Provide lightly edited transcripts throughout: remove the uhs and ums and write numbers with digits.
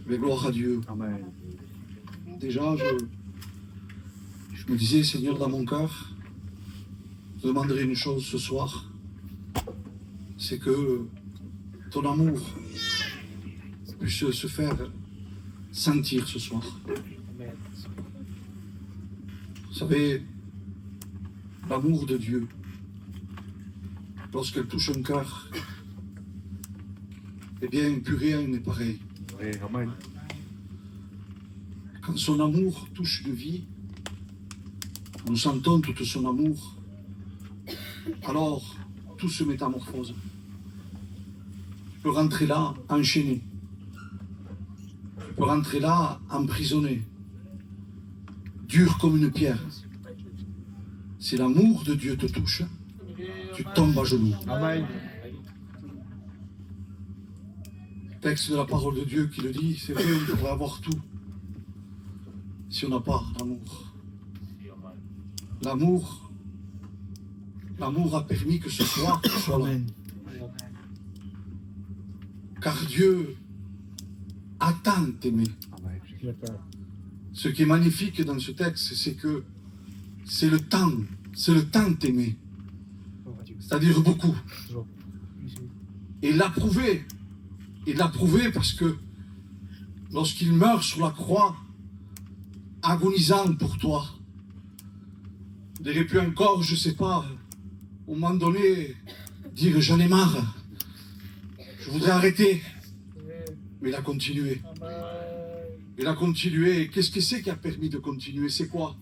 Mais gloire à Dieu. Amen. Déjà, je me disais, Seigneur, dans mon cœur, je demanderai une chose ce soir, c'est que ton amour puisse se faire sentir ce soir. Vous savez, l'amour de Dieu, lorsqu'elle touche un cœur, eh bien, plus rien n'est pareil. Oui, amen. Quand son amour touche une vie, nous sentons tout son amour, alors tout se métamorphose. Tu peux rentrer là enchaîné. Tu peux rentrer là emprisonné, dur comme une pierre. Si l'amour de Dieu te touche, tu tombes à genoux. Amen. Texte de la parole de Dieu qui le dit, c'est vrai, on pourrait avoir tout si on n'a pas l'amour. L'amour a permis que ce soir tu sois là. Car Dieu a tant aimé. Ce qui est magnifique dans ce texte, c'est que c'est le temps d'aimer. C'est-à-dire beaucoup. Et il l'a prouvé. Il l'a prouvé parce que lorsqu'il meurt sur la croix, agonisant pour toi, il aurait pu encore, je ne sais pas, au moment donné, dire j'en ai marre, je voudrais arrêter. Mais il a continué. Il a continué. Qu'est-ce que c'est qui a permis de continuer? C'est quoi?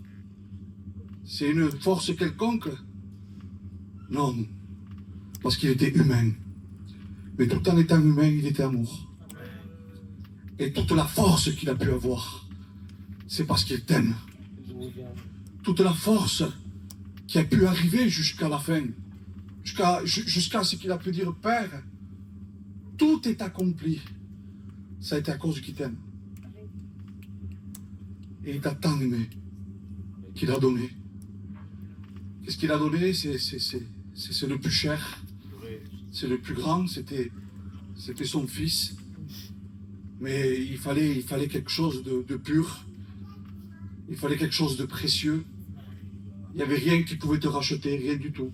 C'est une force quelconque? Non, parce qu'il était humain. Mais tout en étant humain, il était amour. Et toute la force qu'il a pu avoir, c'est parce qu'il t'aime. Toute la force qui a pu arriver jusqu'à la fin, jusqu'à ce qu'il a pu dire, Père, tout est accompli. Ça a été à cause qu'il t'aime. Et il t'a tant aimé qu'il a donné. Qu'est-ce qu'il a donné? C'est le plus cher. C'est le plus grand, c'était son fils. Mais il fallait quelque chose de pur. Il fallait quelque chose de précieux. Il n'y avait rien qui pouvait te racheter, rien du tout.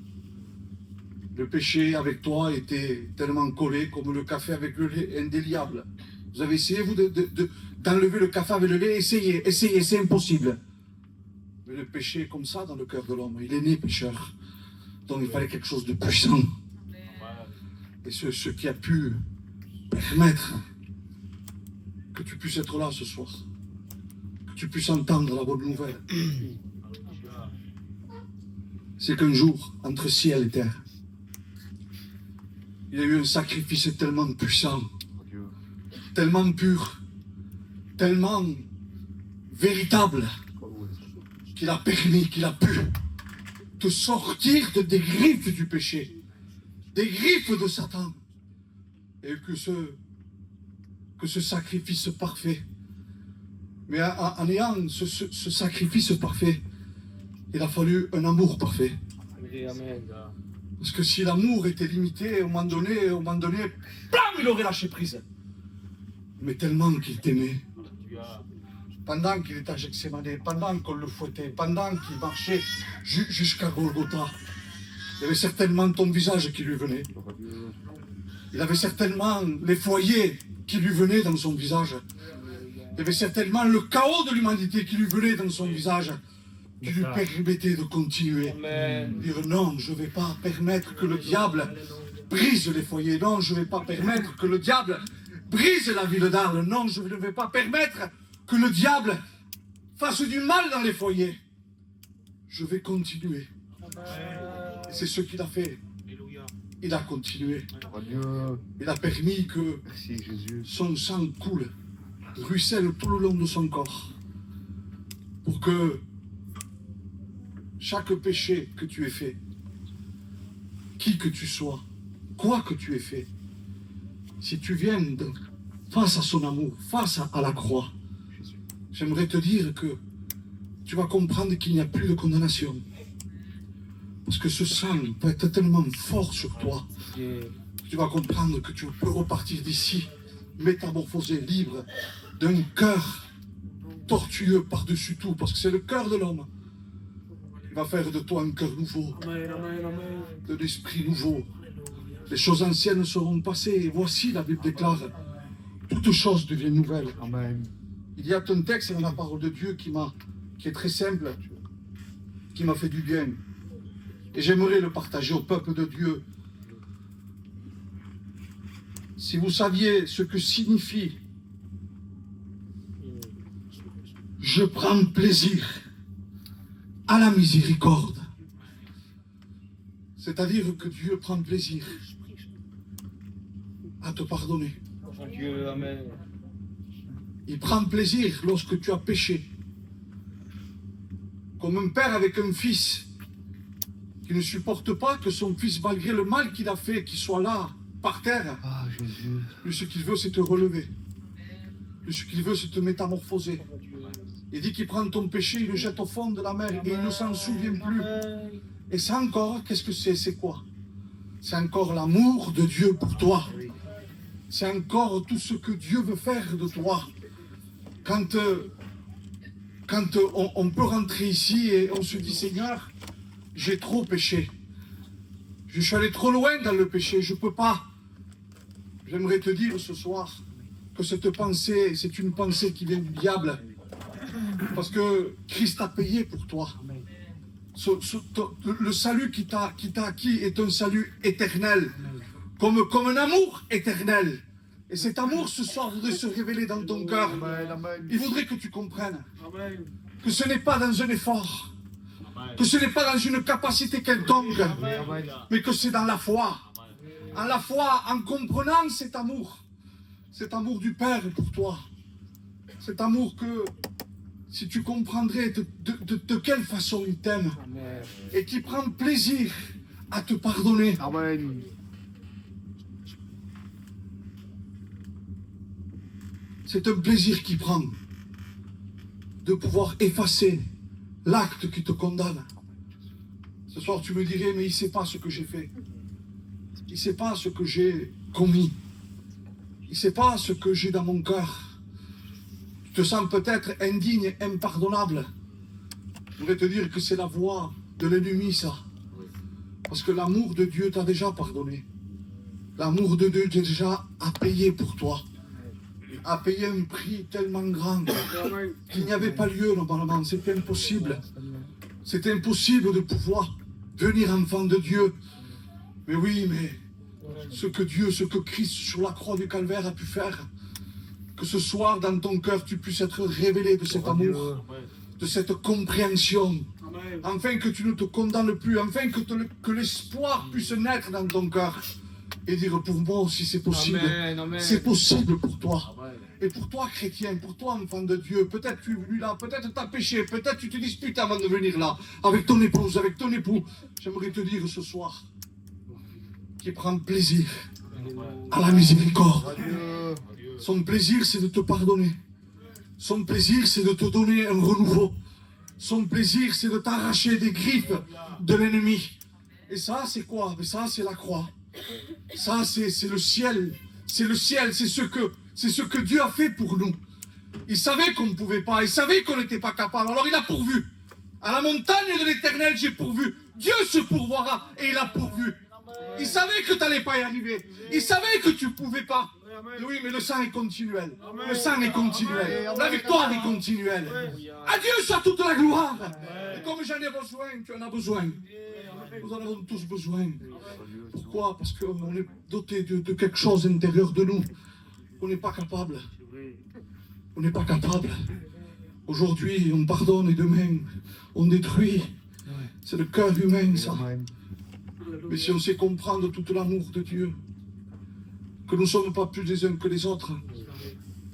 Le péché avec toi était tellement collé comme le café avec le lait, indéliable. Vous avez essayé, vous, d'enlever le café avec le lait? Essayez, c'est impossible. Mais le péché est comme ça dans le cœur de l'homme. Il est né pécheur. Donc il fallait quelque chose de puissant. Et ce qui a pu permettre que tu puisses être là ce soir, que tu puisses entendre la bonne nouvelle, c'est qu'un jour, entre ciel et terre, il y a eu un sacrifice tellement puissant, tellement pur, tellement véritable, qu'il a permis, qu'il a pu te sortir des griffes du péché, des griffes de Satan, et que ce sacrifice parfait, mais en ayant ce sacrifice parfait, il a fallu un amour parfait. Parce que si l'amour était limité, au moment donné, blam, il aurait lâché prise. Mais tellement qu'il t'aimait, pendant qu'il était à Gethsémane, pendant qu'on le fouettait, pendant qu'il marchait jusqu'à Golgotha, il y avait certainement ton visage qui lui venait. Il avait certainement les foyers qui lui venaient dans son visage. Il y avait certainement le chaos de l'humanité qui lui venait dans son visage, qui lui permettait de continuer. Dire non, je ne vais pas permettre que le diable brise les foyers. Non, je ne vais pas permettre que le diable brise la ville d'Arles. Non, je ne vais pas permettre que le diable fasse du mal dans les foyers. Je vais continuer. Et c'est ce qu'il a fait. Il a continué. Il a permis que son sang coule, ruisselle tout le long de son corps, pour que chaque péché que tu aies fait, qui que tu sois, quoi que tu aies fait, si tu viens face à son amour, face à la croix, j'aimerais te dire que tu vas comprendre qu'il n'y a plus de condamnation. Parce que ce sang peut être tellement fort sur toi, que tu vas comprendre que tu peux repartir d'ici, métamorphosé, libre, d'un cœur tortueux par-dessus tout, parce que c'est le cœur de l'homme. Il va faire de toi un cœur nouveau, de l'esprit nouveau. Les choses anciennes seront passées, et voici, la Bible déclare, toutes choses deviennent nouvelles. Amen. Il y a un texte dans la parole de Dieu qui est très simple, qui m'a fait du bien. Et j'aimerais le partager au peuple de Dieu. Si vous saviez ce que signifie « Je prends plaisir à la miséricorde », c'est-à-dire que Dieu prend plaisir à te pardonner. Dieu, amen. Il prend plaisir lorsque tu as péché. Comme un père avec un fils qui ne supporte pas que son fils, malgré le mal qu'il a fait, qu'il soit là, par terre. Ah, Jésus. Lui, ce qu'il veut, c'est te relever. Lui, ce qu'il veut, c'est te métamorphoser. Il dit qu'il prend ton péché, il le jette au fond de la mer et il ne s'en souvient plus. Et ça encore, qu'est-ce que c'est? C'est quoi? C'est encore l'amour de Dieu pour toi. C'est encore tout ce que Dieu veut faire de toi. Quand on peut rentrer ici et on se dit, Seigneur, j'ai trop péché. Je suis allé trop loin dans le péché, je ne peux pas. J'aimerais te dire ce soir que cette pensée, c'est une pensée qui vient du diable. Parce que Christ a payé pour toi. Le salut qui t'a acquis est un salut éternel. Comme un amour éternel. Et cet amour ce soir voudrait se révéler dans ton cœur. Il voudrait que tu comprennes que ce n'est pas dans un effort, que ce n'est pas dans une capacité quelconque, mais que c'est dans la foi. En la foi, en comprenant cet amour du Père pour toi. Cet amour que, si tu comprendrais de quelle façon il t'aime et qui prend plaisir à te pardonner. Amen. C'est un plaisir qu'il prend de pouvoir effacer l'acte qui te condamne. Ce soir, tu me dirais, mais il ne sait pas ce que j'ai fait. Il ne sait pas ce que j'ai commis. Il ne sait pas ce que j'ai dans mon cœur. Tu te sens peut-être indigne, impardonnable. Je voudrais te dire que c'est la voix de l'ennemi, ça. Parce que l'amour de Dieu t'a déjà pardonné. L'amour de Dieu déjà a payé pour toi. A payé un prix tellement grand qu'il n'y avait pas lieu normalement. C'était impossible. C'était impossible de pouvoir devenir enfant de Dieu. Mais oui, mais ce que Christ sur la croix du Calvaire a pu faire, que ce soir dans ton cœur tu puisses être révélé de cet amour, de cette compréhension, afin que tu ne te condamnes plus, afin que l'espoir puisse naître dans ton cœur et dire pour moi aussi c'est possible. C'est possible pour toi. Et pour toi, chrétien, pour toi, enfant de Dieu, peut-être tu es venu là, peut-être tu as péché, peut-être tu te disputes avant de venir là, avec ton épouse, avec ton époux. J'aimerais te dire ce soir qu'il prend plaisir à la miséricorde. Son plaisir, c'est de te pardonner. Son plaisir, c'est de te donner un renouveau. Son plaisir, c'est de t'arracher des griffes de l'ennemi. Et ça, c'est quoi? Mais ça, c'est la croix. Ça, c'est le ciel. C'est le ciel, c'est ce que Dieu a fait pour nous. Il savait qu'on ne pouvait pas, il savait qu'on n'était pas capable, alors il a pourvu. À la montagne de l'Éternel, j'ai pourvu. Dieu se pourvoira et il a pourvu. Il savait que tu n'allais pas y arriver. Il savait que tu ne pouvais pas. Oui, mais le sang est continuel. Le sang est continuel. La victoire est continuelle. À Dieu soit toute la gloire. Et comme j'en ai besoin, tu en as besoin. Nous en avons tous besoin. Pourquoi? Parce qu'on est doté de quelque chose à l'intérieur de nous. On n'est pas capable. On n'est pas capable. Aujourd'hui, on pardonne et demain, on détruit. C'est le cœur humain, ça. Mais si on sait comprendre tout l'amour de Dieu, que nous ne sommes pas plus les uns que les autres,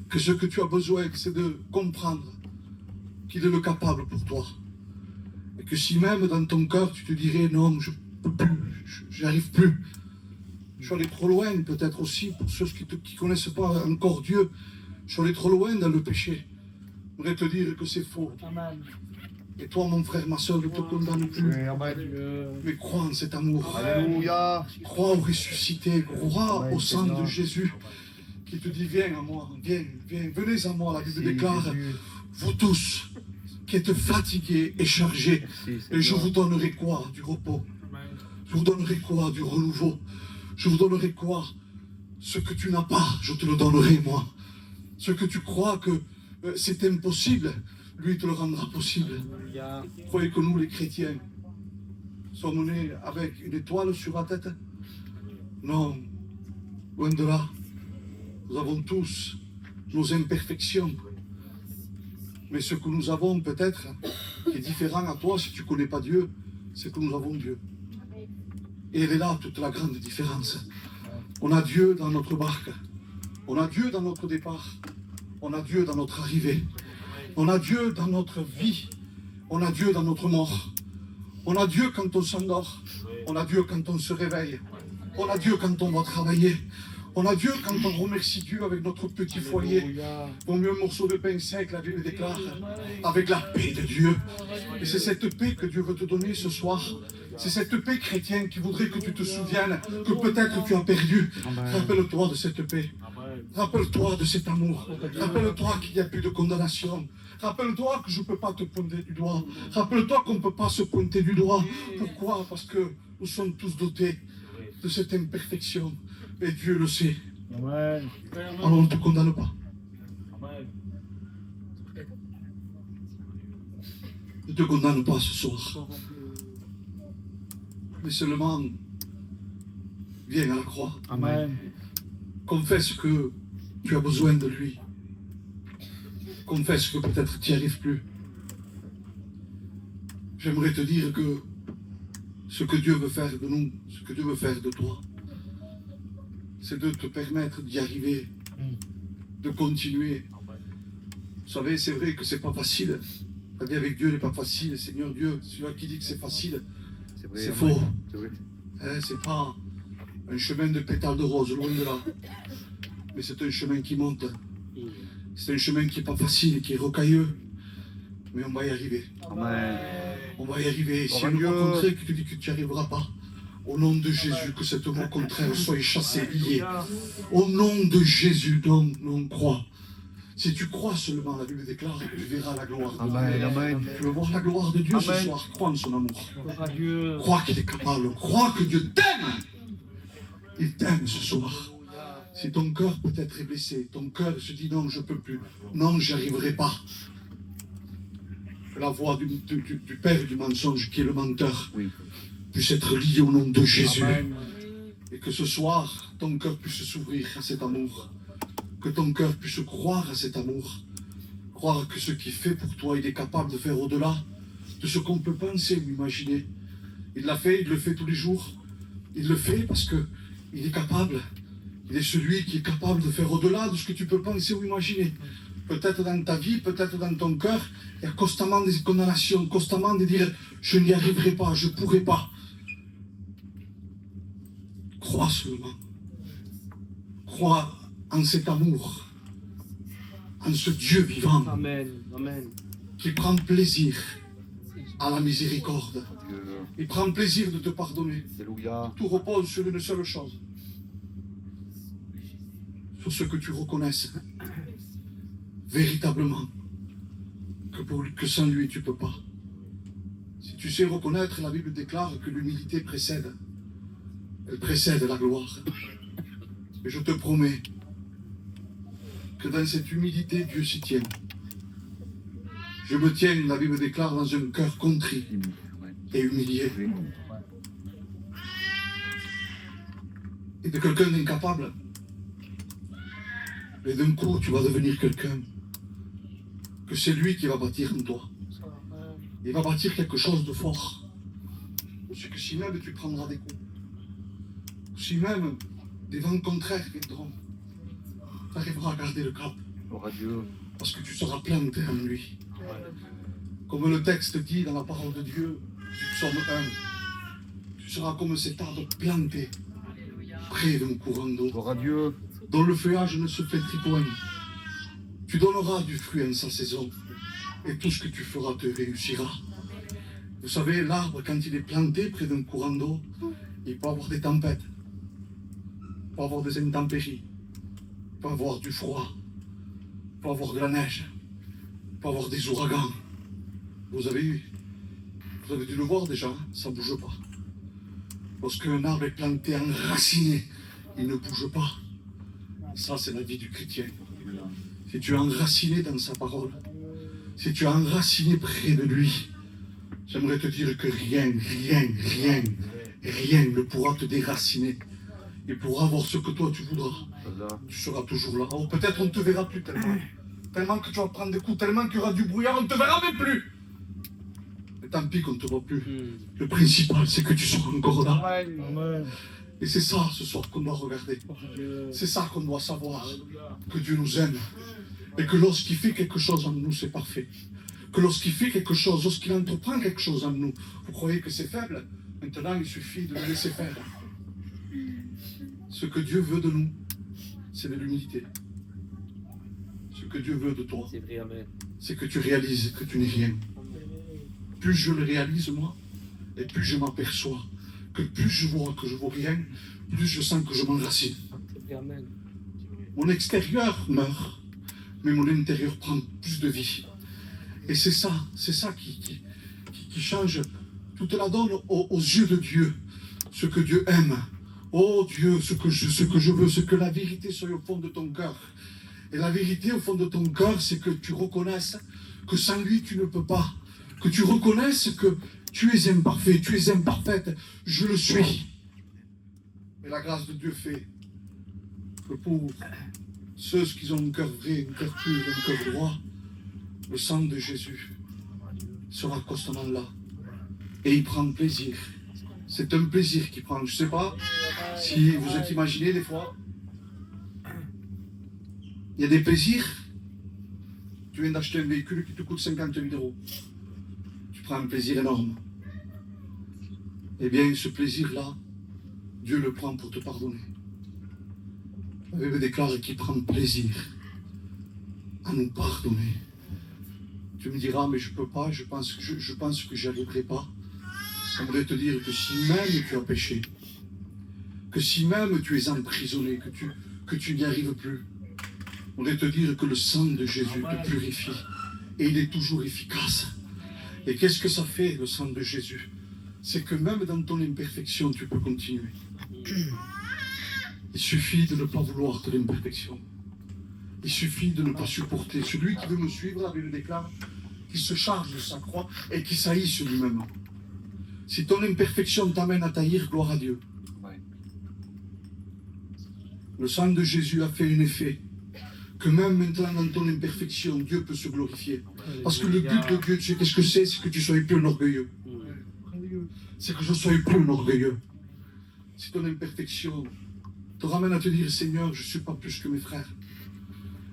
que ce que tu as besoin, c'est de comprendre qu'il est le capable pour toi. Et que si même dans ton cœur, tu te dirais, non, je ne peux plus, j'y arrive plus. Je suis allé trop loin, peut-être aussi, pour ceux qui ne connaissent pas encore Dieu. Je suis allé trop loin dans le péché. Je voudrais te dire que c'est faux. Amen. Et toi, mon frère, ma soeur, ne te condamne plus. Mais crois en cet amour. Alléluia. Crois au ressuscité. Crois au sang de Jésus qui te dit viens à moi, viens, viens, venez à moi. La Bible déclare, Jésus. vous tous qui êtes fatigués et chargés, Merci, et je Seigneur. vous donnerai quoi? Du repos. Je vous donnerai quoi? Du renouveau. Je vous donnerai quoi? Ce que tu n'as pas, je te le donnerai moi. Ce que tu crois que c'est impossible, lui te le rendra possible. Alléluia. Croyez que nous, les chrétiens, sommes nés avec une étoile sur la tête? Non, loin de là. Nous avons tous nos imperfections. Mais ce que nous avons peut-être, qui est différent à toi si tu ne connais pas Dieu, c'est que nous avons Dieu. Et elle est là toute la grande différence. On a Dieu dans notre barque. On a Dieu dans notre départ. On a Dieu dans notre arrivée. On a Dieu dans notre vie. On a Dieu dans notre mort. On a Dieu quand on s'endort. On a Dieu quand on se réveille. On a Dieu quand on va travailler. On a Dieu quand on remercie Dieu avec notre petit foyer. Alléluia. Vaut mieux un morceau de pain sec, la Bible déclare, avec la paix de Dieu. Et c'est cette paix que Dieu veut te donner ce soir. C'est cette paix chrétienne qui voudrait que tu te souviennes que peut-être tu as perdu. Rappelle-toi de cette paix. Rappelle-toi de cet amour. Rappelle-toi qu'il n'y a plus de condamnation. Rappelle-toi que je ne peux pas te pointer du doigt. Rappelle-toi qu'on ne peut pas se pointer du doigt. Pourquoi? Parce que nous sommes tous dotés de cette imperfection. Et Dieu le sait. Amen. Alors on ne te condamne pas. Amen. Ne te condamne pas ce soir. Mais seulement, viens à la croix. Amen. Confesse que tu as besoin de lui. Confesse que peut-être tu n'y arrives plus. J'aimerais te dire que ce que Dieu veut faire de nous, ce que Dieu veut faire de toi, c'est de te permettre d'y arriver, de continuer. Vous savez, c'est vrai que c'est pas facile. La vie avec Dieu n'est pas facile. Seigneur Dieu, celui qui dit que c'est facile, vrai, c'est amen. faux. C'est vrai. Hein, c'est pas un chemin de pétales de rose, loin de là. Mais c'est un chemin qui monte. C'est un chemin qui n'est pas facile, qui est rocailleux. Mais on va y arriver. Amen. On va y arriver. Si Oh, on nous Dieu. rencontrait que tu dis que tu n'y arriveras pas, au nom de Jésus, que cette voix contraire soit chassée, liée. Au nom de Jésus, donc, on croit. Si tu crois seulement, la Bible déclare que tu verras la gloire de Dieu. Amen. Amen. Tu veux voir la gloire de Dieu ce Amen. soir, crois en son amour. Gloire à Dieu. Crois qu'il est capable, crois que Dieu t'aime. Il t'aime ce soir. Si ton cœur peut-être est blessé, ton cœur se dit non, je ne peux plus, non, j'y arriverai pas. La voix du père du mensonge, qui est le menteur, Oui. puisse être liée au nom de Jésus. Amen. Et que ce soir, ton cœur puisse s'ouvrir à cet amour. Que ton cœur puisse croire à cet amour. Croire que ce qu'il fait pour toi, il est capable de faire au-delà de ce qu'on peut penser ou imaginer. Il l'a fait, il le fait tous les jours. Il le fait parce qu'il est capable. Il est celui qui est capable de faire au-delà de ce que tu peux penser ou imaginer. Peut-être dans ta vie, peut-être dans ton cœur, il y a constamment des condamnations, constamment de dire « je n'y arriverai pas, je ne pourrai pas ». Crois seulement. Crois en cet amour, en ce Dieu vivant Amen. Amen. qui prend plaisir à la miséricorde. Dieu. Il prend plaisir de te pardonner. Alléluia. Tout repose sur une seule chose. Sur ce que tu reconnaisses véritablement que sans lui tu ne peux pas. Si tu sais reconnaître, la Bible déclare que l'humilité précède. Elle précède la gloire. Et je te promets que dans cette humilité, Dieu s'y tient. Je me tiens, la Bible déclare, dans un cœur contrit et humilié. Oui. Et de quelqu'un d'incapable. Et d'un coup, tu vas devenir quelqu'un. Que c'est lui qui va bâtir en toi. Il va bâtir quelque chose de fort. C'est que si même tu prendras des coups, si même des vents contraires viendront, tu arriveras à garder le cap. Gloire à Dieu. Parce que tu seras planté en lui. Comme le texte dit dans la parole de Dieu, du psaume 1, tu seras comme cet arbre planté près d'un courant d'eau, Gloire à Dieu. dont le feuillage ne se flétrit point. Tu donneras du fruit en sa saison, et tout ce que tu feras te réussira. Vous savez, l'arbre, quand il est planté près d'un courant d'eau, il peut avoir des tempêtes, il peut avoir des intempéries, il peut avoir du froid, peut avoir de la neige, peut avoir des ouragans. Vous avez dû le voir déjà, hein, ça ne bouge pas. Lorsqu'un arbre est planté, enraciné, il ne bouge pas. Ça, c'est la vie du chrétien. Si tu es enraciné dans sa parole, si tu es enraciné près de lui, j'aimerais te dire que rien ne pourra te déraciner. Et pour avoir ce que toi tu voudras, tu seras toujours là. Oh, peut-être on ne te verra plus tellement que tu vas prendre des coups, tellement qu'il y aura du brouillard, on ne te verra même plus. Mais tant pis qu'on ne te voit plus. Le principal, c'est que tu seras encore là. Et c'est ça, ce soir, qu'on doit regarder. C'est ça qu'on doit savoir, que Dieu nous aime. Et que lorsqu'il fait quelque chose en nous, c'est parfait. Que lorsqu'il fait quelque chose, lorsqu'il entreprend quelque chose en nous, vous croyez que c'est faible? Maintenant, il suffit de le laisser faire. Ce que Dieu veut de nous, c'est de l'humilité. Ce que Dieu veut de toi, c'est que tu réalises que tu n'es rien. Plus je le réalise, moi, et plus je m'aperçois que plus je vois que je ne vaux rien, plus je sens que je m'enracine. Mon extérieur meurt, mais mon intérieur prend plus de vie. Et c'est ça qui change toute la donne aux yeux de Dieu, ce que Dieu aime. Oh Dieu, ce que je veux, c'est que la vérité soit au fond de ton cœur. Et la vérité au fond de ton cœur, c'est que tu reconnaisses que sans lui, tu ne peux pas. Que tu reconnaisses que tu es imparfait, tu es imparfaite, je le suis. Et la grâce de Dieu fait que pour ceux qui ont un cœur vrai, un cœur pur, un cœur droit, le sang de Jésus sera constamment là. Et il prend plaisir. C'est un plaisir qu'il prend. Je ne sais pas si vous êtes imaginé des fois. Il y a des plaisirs. Tu viens d'acheter un véhicule qui te coûte 50 000 €. Tu prends un plaisir énorme. Eh bien, ce plaisir-là, Dieu le prend pour te pardonner. La Bible déclare qu'il prend plaisir à nous pardonner. Tu me diras, mais je ne peux pas, je pense que j'y arriverai pas. J'aimerais te dire que si même tu as péché, que si même tu es emprisonné, que tu n'y arrives plus, on voudrait te dire que le sang de Jésus te purifie. Et il est toujours efficace. Et qu'est-ce que ça fait, le sang de Jésus? C'est que même dans ton imperfection, tu peux continuer. Il suffit de ne pas vouloir de l'imperfection. Il suffit de ne pas supporter. Celui qui veut me suivre, la Bible déclare, qu'il se charge de sa croix et qu'il s'haïsse lui-même. Si ton imperfection t'amène à taillir, gloire à Dieu. Le sang de Jésus a fait un effet que même maintenant dans ton imperfection, Dieu peut se glorifier. Parce que le but de Dieu, tu sais qu'est-ce que c'est? C'est que tu sois plus un orgueilleux. C'est que je sois plus un orgueilleux. Si ton imperfection te ramène à te dire, Seigneur, je ne suis pas plus que mes frères,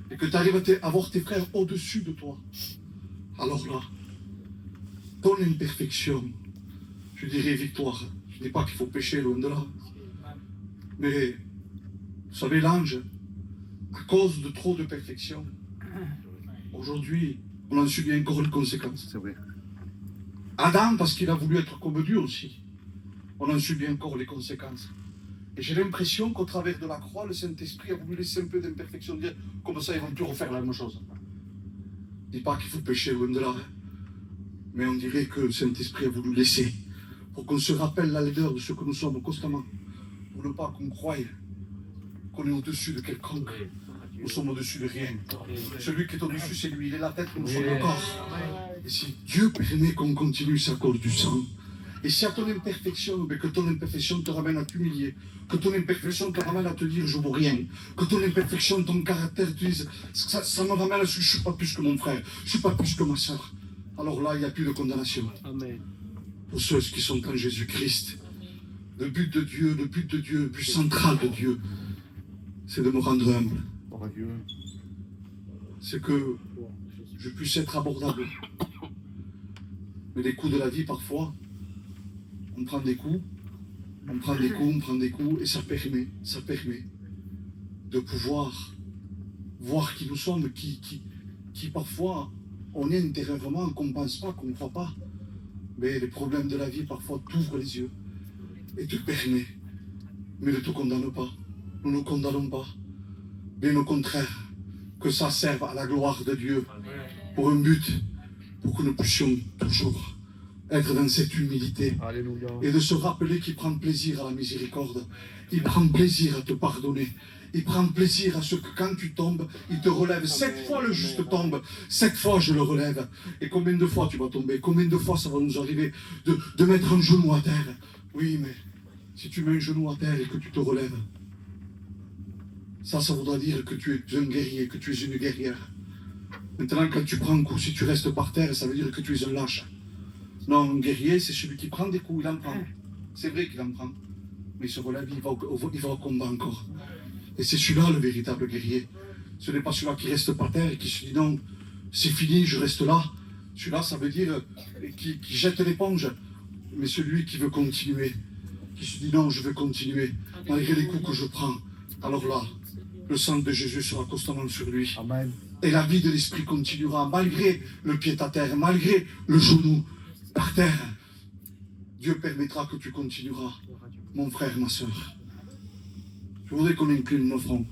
et que tu arrives à avoir tes frères au-dessus de toi, alors là, ton imperfection, je dirais victoire. Je ne dis pas qu'il faut pécher, loin de là. Mais, vous savez, l'ange, à cause de trop de perfection, aujourd'hui, on en subit encore les conséquences. C'est vrai. Adam, parce qu'il a voulu être comme Dieu aussi, on en subit encore les conséquences. Et j'ai l'impression qu'au travers de la croix, le Saint-Esprit a voulu laisser un peu d'imperfection, dire comme ça, ils vont plus refaire la même chose. Je ne dis pas qu'il faut pécher, loin de là. Mais on dirait que le Saint-Esprit a voulu laisser, pour qu'on se rappelle la laideur de ce que nous sommes constamment. Pour ne pas qu'on croie qu'on est au-dessus de quelconque. Nous sommes au-dessus de rien. Celui qui est au-dessus, c'est lui. Il est la tête, nous sommes le corps. Et si Dieu permet qu'on continue, c'est à cause du sang. Et si à ton imperfection, que ton imperfection te ramène à t'humilier, que ton imperfection te ramène à te dire je vaux rien, que ton imperfection, ton caractère te dise ça me ramène à je ne suis pas plus que mon frère, je ne suis pas plus que ma soeur. Alors là, il n'y a plus de condamnation. Amen. Pour ceux qui sont en Jésus-Christ, le but de Dieu, le but central de Dieu, c'est de me rendre humble. C'est que je puisse être abordable. Mais les coups de la vie, parfois, on prend des coups, et ça permet de pouvoir voir qui nous sommes, qui parfois, on est intérieurement, qu'on ne pense pas, qu'on ne croit pas. Mais les problèmes de la vie, parfois, t'ouvrent les yeux et te permet. Mais ne te condamne pas. Nous ne condamnons pas. Bien au contraire, que ça serve à la gloire de Dieu, pour un but, pour que nous puissions toujours être dans cette humilité Alléluia. et de se rappeler qu'il prend plaisir à la miséricorde, il prend plaisir à te pardonner, il prend plaisir à ce que quand tu tombes, il te relève. 7 fois le juste tombe, 7 fois je le relève. Et combien de fois tu vas tomber? Combien de fois ça va nous arriver de mettre un genou à terre? Oui, mais si tu mets un genou à terre et que tu te relèves, ça voudra dire que tu es un guerrier, que tu es une guerrière. Maintenant, quand tu prends un coup, si tu restes par terre, ça veut dire que tu es un lâche. Non, un guerrier, c'est celui qui prend des coups, il en prend. C'est vrai qu'il en prend. Mais il se relève, il va au combat encore. Et c'est celui-là le véritable guerrier. Ce n'est pas celui-là qui reste par terre et qui se dit non, c'est fini, je reste là. Celui-là, ça veut dire qui jette l'éponge. Mais celui qui veut continuer, qui se dit non, je veux continuer, malgré les coups que je prends. Alors là, le sang de Jésus sera constamment sur lui. Amen. Et la vie de l'esprit continuera, malgré le pied à terre, malgré le genou par terre. Dieu permettra que tu continueras, mon frère, ma soeur. Je voudrais qu'on incline nos fronts.